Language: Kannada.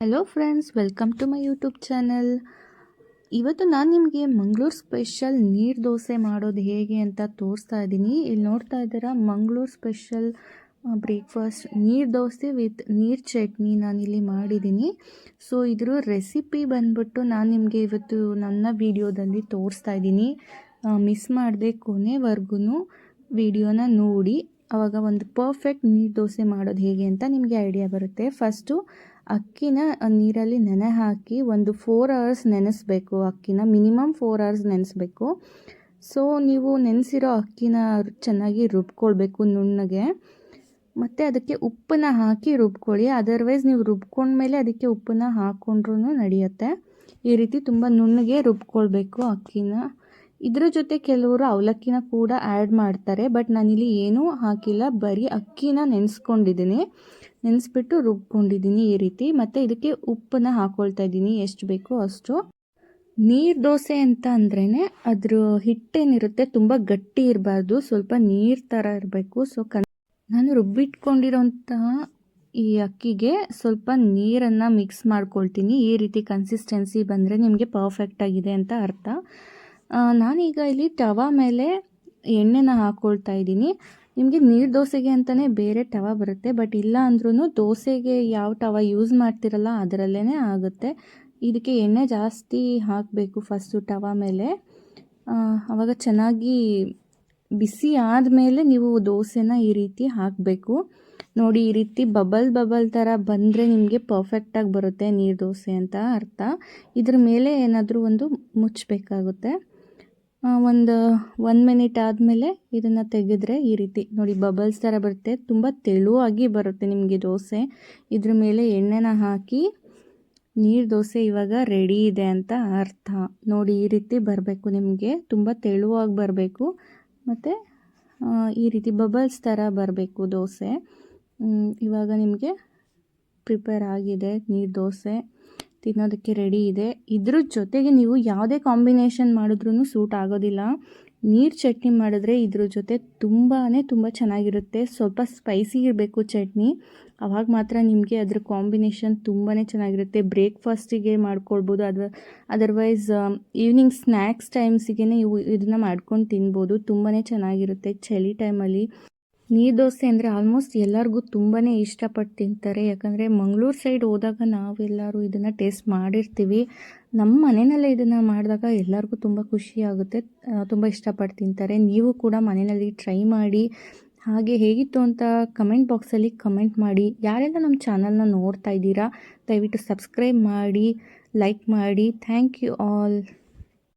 Hello friends, welcome to my YouTube channel. ಇವತ್ತು ನಾನು ನಿಮಗೆ ಮಂಗಳೂರು ಸ್ಪೆಷಲ್ ನೀರು ದೋಸೆ ಮಾಡೋದು ಹೇಗೆ ಅಂತ ತೋರಿಸ್ತಾ ಇದ್ದೀನಿ. ಇಲ್ಲಿ ನೋಡ್ತಾ ಇದ್ದೀರಾ, ಮಂಗಳೂರು ಸ್ಪೆಷಲ್ ಬ್ರೇಕ್ಫಾಸ್ಟ್ ನೀರು ದೋಸೆ ವಿತ್ ನೀರು ಚಟ್ನಿ ನಾನಿಲ್ಲಿ ಮಾಡಿದ್ದೀನಿ. ಸೊ ಇದ್ರ ರೆಸಿಪಿ ಬಂದ್ಬಿಟ್ಟು ನಾನು ನಿಮಗೆ ಇವತ್ತು ನನ್ನ ವಿಡಿಯೋದಲ್ಲಿ ತೋರಿಸ್ತಾ ಇದ್ದೀನಿ. ಮಿಸ್ ಮಾಡದೆ ಕೊನೆವರೆಗೂ ವಿಡಿಯೋನ ನೋಡಿ, ಆವಾಗ ಒಂದು ಪರ್ಫೆಕ್ಟ್ ನೀರು ದೋಸೆ ಮಾಡೋದು ಹೇಗೆ ಅಂತ ನಿಮಗೆ ಐಡಿಯಾ ಬರುತ್ತೆ. ಫಸ್ಟು ಅಕ್ಕಿನ ನೀರಲ್ಲಿ ನೆನೆ ಹಾಕಿ ಒಂದು 4 ಅವರ್ಸ್ ನೆನೆಸಬೇಕು. ಅಕ್ಕಿನ ಮಿನಿಮಮ್ 4 ಅವರ್ಸ್ ನೆನೆಸಬೇಕು. ಸೊ ನೀವು ನೆನೆಸಿರೋ ಅಕ್ಕಿನ ಚೆನ್ನಾಗಿ ರುಬ್ಕೊಳ್ಬೇಕು ನುಣ್ಣಗೆ. ಮತ್ತು ಅದಕ್ಕೆ ಉಪ್ಪನ್ನ ಹಾಕಿ ರುಬ್ಕೊಳ್ಳಿ. ಅದರ್ವೈಸ್ ನೀವು ರುಬ್ಕೊಂಡ್ಮೇಲೆ ಅದಕ್ಕೆ ಉಪ್ಪನ್ನ ಹಾಕ್ಕೊಂಡ್ರೂ ನಡೆಯುತ್ತೆ. ಈ ರೀತಿ ತುಂಬ ನುಣ್ಣಗೆ ರುಬ್ಕೊಳ್ಬೇಕು ಅಕ್ಕಿನ. ಇದ್ರ ಜೊತೆ ಕೆಲವರು ಅವಲಕ್ಕಿನ ಕೂಡ ಆ್ಯಡ್ ಮಾಡ್ತಾರೆ, ಬಟ್ ನಾನಿಲ್ಲಿ ಏನೂ ಹಾಕಿಲ್ಲ, ಬರೀ ಅಕ್ಕಿನ ನೆನೆಸ್ಬಿಟ್ಟು ರುಬ್ಕೊಂಡಿದ್ದೀನಿ ಈ ರೀತಿ. ಮತ್ತು ಇದಕ್ಕೆ ಉಪ್ಪನ್ನ ಹಾಕ್ಕೊಳ್ತಾ ಇದ್ದೀನಿ ಎಷ್ಟು ಬೇಕೋ ಅಷ್ಟು. ನೀರು ದೋಸೆ ಅಂತ ಅಂದ್ರೇ ಅದ್ರ ಹಿಟ್ಟೇನಿರುತ್ತೆ ತುಂಬ ಗಟ್ಟಿ ಇರಬಾರ್ದು, ಸ್ವಲ್ಪ ನೀರು ಥರ ಇರಬೇಕು. ಸೊ ನಾನು ರುಬ್ಬಿಟ್ಕೊಂಡಿರೋಂತಹ ಈ ಅಕ್ಕಿಗೆ ಸ್ವಲ್ಪ ನೀರನ್ನು ಮಿಕ್ಸ್ ಮಾಡ್ಕೊಳ್ತೀನಿ. ಈ ರೀತಿ ಕನ್ಸಿಸ್ಟೆನ್ಸಿ ಬಂದರೆ ನಿಮಗೆ ಪರ್ಫೆಕ್ಟಾಗಿದೆ ಅಂತ ಅರ್ಥ. ನಾನೀಗ ಇಲ್ಲಿ ತವಾ ಮೇಲೆ ಎಣ್ಣೆನ ಹಾಕ್ಕೊಳ್ತಾ ಇದ್ದೀನಿ. ನಿಮಗೆ ನೀರು ದೋಸೆಗೆ ಅಂತಲೇ ಬೇರೆ ತವಾ ಬರುತ್ತೆ, ಬಟ್ ಇಲ್ಲ ಅಂದ್ರೂ ದೋಸೆಗೆ ಯಾವ ತವಾ ಯೂಸ್ ಮಾಡ್ತಿರಲ್ಲ ಅದರಲ್ಲೇ ಆಗುತ್ತೆ. ಇದಕ್ಕೆ ಎಣ್ಣೆ ಜಾಸ್ತಿ ಹಾಕಬೇಕು ಫಸ್ಟು ತವಾ ಮೇಲೆ. ಆವಾಗ ಚೆನ್ನಾಗಿ ಬಿಸಿ ಆದಮೇಲೆ ನೀವು ದೋಸೆನ ಈ ರೀತಿ ಹಾಕಬೇಕು. ನೋಡಿ, ಈ ರೀತಿ ಬಬಲ್ ಥರ ಬಂದರೆ ನಿಮಗೆ ಪರ್ಫೆಕ್ಟಾಗಿ ಬರುತ್ತೆ ನೀರು ದೋಸೆ ಅಂತ ಅರ್ಥ. ಇದ್ರ ಮೇಲೆ ಏನಾದರೂ ಒಂದು ಮುಚ್ಚಬೇಕಾಗುತ್ತೆ. ಒಂದು 1 ಮಿನಿಟ್ ಆದಮೇಲೆ ಇದನ್ನು ತೆಗೆದ್ರೆ ಈ ರೀತಿ ನೋಡಿ ಬಬಲ್ಸ್ ಥರ ಬರುತ್ತೆ. ತುಂಬ ತೆಳುವಾಗಿ ಬರುತ್ತೆ ನಿಮಗೆ ದೋಸೆ. ಇದ್ರ ಮೇಲೆ ಎಣ್ಣೆನ ಹಾಕಿ ನೀರು ದೋಸೆ ಇವಾಗ ರೆಡಿ ಇದೆ ಅಂತ ಅರ್ಥ. ನೋಡಿ, ಈ ರೀತಿ ಬರಬೇಕು ನಿಮಗೆ, ತುಂಬ ತೆಳುವಾಗಿ ಬರಬೇಕು. ಮತ್ತು ಈ ರೀತಿ ಬಬಲ್ಸ್ ಥರ ಬರಬೇಕು ದೋಸೆ. ಇವಾಗ ನಿಮಗೆ ಪ್ರಿಪೇರ್ ಆಗಿದೆ ನೀರು ದೋಸೆ, ತಿನ್ನೋದಕ್ಕೆ ರೆಡಿ ಇದೆ. ಇದ್ರ ಜೊತೆಗೆ ನೀವು ಯಾವುದೇ ಕಾಂಬಿನೇಷನ್ ಮಾಡಿದ್ರೂ ಸೂಟ್ ಆಗೋದಿಲ್ಲ. ನೀರು ಚಟ್ನಿ ಮಾಡಿದ್ರೆ ಇದ್ರ ಜೊತೆ ತುಂಬ ಚೆನ್ನಾಗಿರುತ್ತೆ. ಸ್ವಲ್ಪ ಸ್ಪೈಸಿ ಇರಬೇಕು ಚಟ್ನಿ, ಆವಾಗ ಮಾತ್ರ ನಿಮಗೆ ಅದ್ರ ಕಾಂಬಿನೇಷನ್ ತುಂಬಾ ಚೆನ್ನಾಗಿರುತ್ತೆ. ಬ್ರೇಕ್ಫಾಸ್ಟಿಗೆ ಮಾಡ್ಕೊಳ್ಬೋದು, ಅದರ್ವೈಸ್ ಈವ್ನಿಂಗ್ ಸ್ನ್ಯಾಕ್ಸ್ ಟೈಮ್ಸಿಗೆ ನೀವು ಇದನ್ನು ಮಾಡ್ಕೊಂಡು ತಿನ್ಬೋದು. ತುಂಬಾ ಚೆನ್ನಾಗಿರುತ್ತೆ ಚಳಿ ಟೈಮಲ್ಲಿ. ನೀರು ದೋಸೆ ಅಂದರೆ ಆಲ್ಮೋಸ್ಟ್ ಎಲ್ಲರಿಗೂ ತುಂಬಾ ಇಷ್ಟಪಟ್ಟು ತಿಂತಾರೆ. ಯಾಕಂದರೆ ಮಂಗಳೂರು ಸೈಡ್ ಹೋದಾಗ ನಾವೆಲ್ಲರೂ ಇದನ್ನು ಟೇಸ್ಟ್ ಮಾಡಿರ್ತೀವಿ. ನಮ್ಮ ಮನೆಯಲ್ಲೇ ಇದನ್ನು ಮಾಡಿದಾಗ ಎಲ್ಲರಿಗೂ ತುಂಬ ಖುಷಿಯಾಗುತ್ತೆ, ತುಂಬ ಇಷ್ಟಪಟ್ಟು ತಿಂತಾರೆ. ನೀವು ಕೂಡ ಮನೆಯಲ್ಲಿ ಟ್ರೈ ಮಾಡಿ. ಹಾಗೆ ಹೇಗಿತ್ತು ಅಂತ ಕಮೆಂಟ್ ಬಾಕ್ಸಲ್ಲಿ ಕಮೆಂಟ್ ಮಾಡಿ. ಯಾರೆಲ್ಲ ನಮ್ಮ ಚಾನಲ್ನ ನೋಡ್ತಾ ಇದ್ದೀರಾ ದಯವಿಟ್ಟು ಸಬ್ಸ್ಕ್ರೈಬ್ ಮಾಡಿ, ಲೈಕ್ ಮಾಡಿ. Thank you all.